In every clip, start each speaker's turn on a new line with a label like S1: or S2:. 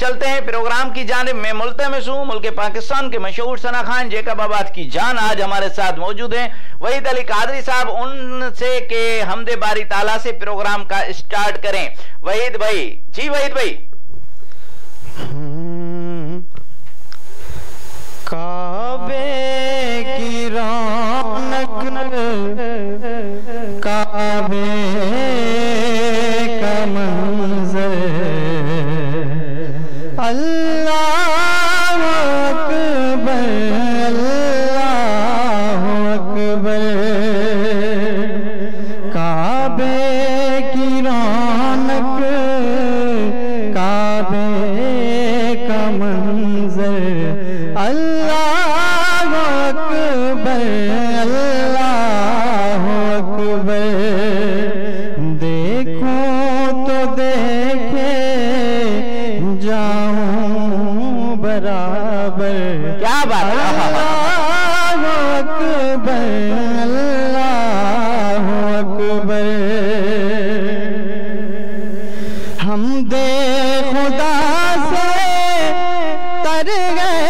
S1: चलते हैं प्रोग्राम की जानिब में। मुल्तमसूं मुल्क पाकिस्तान के मशहूर सना खान जैकबाबाद की जान आज हमारे साथ मौजूद हैं। वहीद अली कादरी साहब, उनसे के हमदे बारी ताला से प्रोग्राम का स्टार्ट करें। वहीद भाई जी, वहीद भाई।
S2: काबे की रौनक, काबे का मंजर, अल्लाह अकबर, अल्लाह अकबर। काबे की रौनक, काबे का मंजर, अल्लाह अकबर, अल्लाह अकबर। देखो तो देखे जाऊं बराबर।
S1: क्या बात है।
S2: अल्लाह अकबर, अल्लाह अकबर। हम दे खुदा से तर गए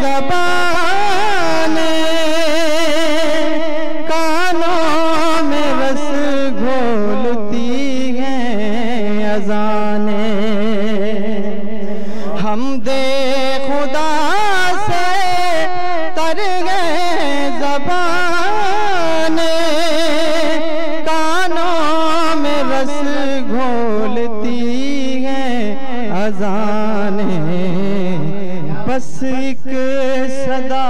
S2: ज़बाने, कानों में रस घोलती हैं अज़ाने। हम दे खुदा से तर गए ज़बाने, कानों में रस घोलती हैं अज़ाने। बस एक सदा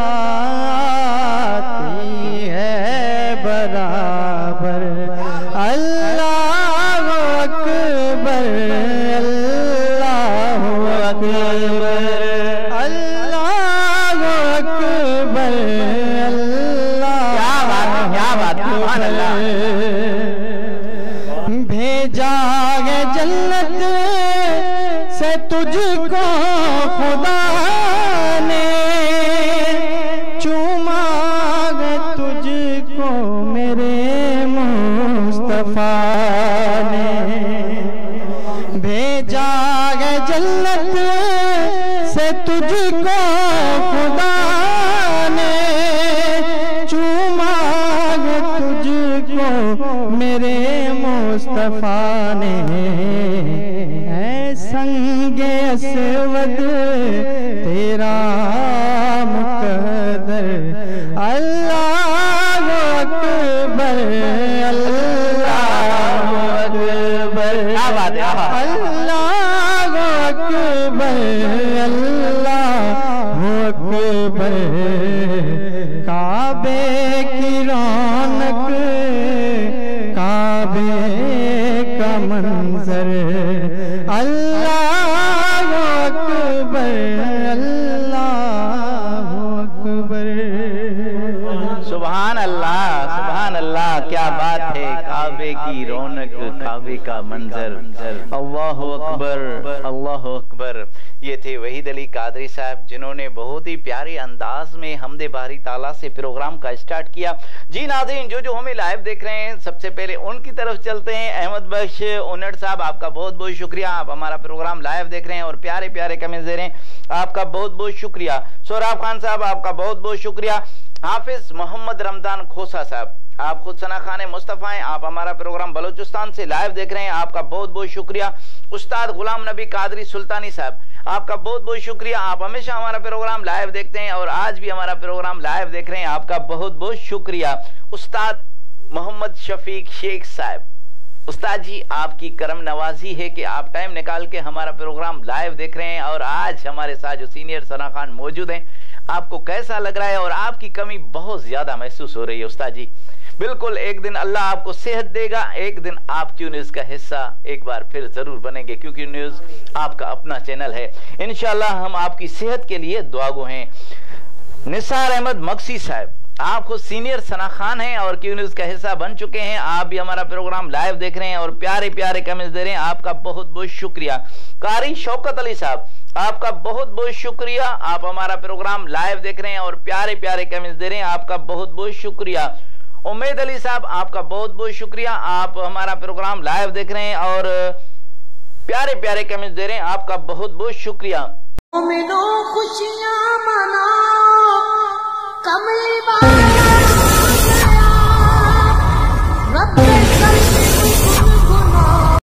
S2: आती है बराबर, अल्लाह अकबर, अल्लाह अकबर, अल्लाह अकबर, अल्लाह।
S1: क्या बात है।
S2: भेजा है जन्नत से तुझको खुदा ने, चूमा है तुझको मेरे मुस्तफा ने। भेजा है जन्नत से तुझको खुदा ने, चूमा है तुझको मेरे मुस्तफा ने। संगे असवद तेरा मुकद्दर, अल्लाह अकबर, अल्लाह अकबर, अल्लाह अकबर, अल्लाह अकबर। काबे की रौनक, काबे का मंजर, अल्लाह अकबर, अल्लाह अकबर।
S1: सुभान अल्लाह, सुभान अल्लाह। क्या बात है। काबे की रौनक, काबे का मंजर, अल्लाह अकबर, अल्लाह अकबर। ये थे वहीद अली कादरी साहब, जिन्होंने बहुत ही प्यारे अंदाज में हमदे बारी ताला से प्रोग्राम का स्टार्ट किया। जी नाज़रीन, जो हमें लाइव देख रहे हैं, सबसे पहले उनकी तरफ चलते हैं। अहमद बख्श उन्नड़ साहब, आपका बहुत बहुत शुक्रिया। आप हमारा प्रोग्राम लाइव देख रहे हैं और प्यारे प्यारे कमेंट्स दे रहे हैं, आपका बहुत बहुत शुक्रिया। सोहराब खान साहब, आपका बहुत बहुत शुक्रिया। हाफिज मोहम्मद रमजान खोसा साहब, आप खुद सना खान मुस्तफ़ा हैं, आप हमारा प्रोग्राम बलूचिस्तान से लाइव देख रहे हैं, आपका बहुत बहुत शुक्रिया। उस्ताद गुलाम नबी कादरी सुल्तानी साहब, आपका बहुत बहुत शुक्रिया। आप हमेशा हमारा प्रोग्राम लाइव देखते हैं और आज भी हमारा प्रोग्राम लाइव देख रहे हैं, आपका बहुत बहुत शुक्रिया। उस्ताद मोहम्मद शफीक शेख साहब, उस्ताद जी आपकी करम नवाजी है कि आप टाइम निकाल के हमारा प्रोग्राम लाइव देख रहे हैं और आज हमारे साथ जो सीनियर सना खान मौजूद हैं, आपको कैसा लग रहा है? और आपकी कमी बहुत ज्यादा महसूस हो रही है उस्ताद जी। बिल्कुल, एक दिन अल्लाह आपको सेहत देगा, एक दिन आप क्यू न्यूज का हिस्सा एक बार फिर जरूर बनेंगे, क्योंकि न्यूज आपका अपना चैनल है। इंशाल्लाह हम आपकी सेहत के लिए दुआगो हैं। निसार अहमद मक्सी साहब, आप खुद सीनियर सना खान हैं और क्यू न्यूज का हिस्सा बन चुके हैं, आप भी हमारा प्रोग्राम लाइव देख रहे हैं और प्यारे प्यारे कमेंट्स दे रहे हैं, आपका बहुत बहुत शुक्रिया। कारी शौकत अली साहब, आपका बहुत बहुत शुक्रिया, आप हमारा प्रोग्राम लाइव देख रहे हैं और प्यारे प्यारे कमेंट्स दे रहे हैं, आपका बहुत बहुत शुक्रिया। उम्मेद अली साहब, आपका बहुत बहुत शुक्रिया, आप हमारा प्रोग्राम लाइव देख रहे हैं और प्यारे प्यारे कमेंट्स दे रहे हैं, आपका बहुत बहुत शुक्रिया।
S3: खुशियां मनाओ, कमली बात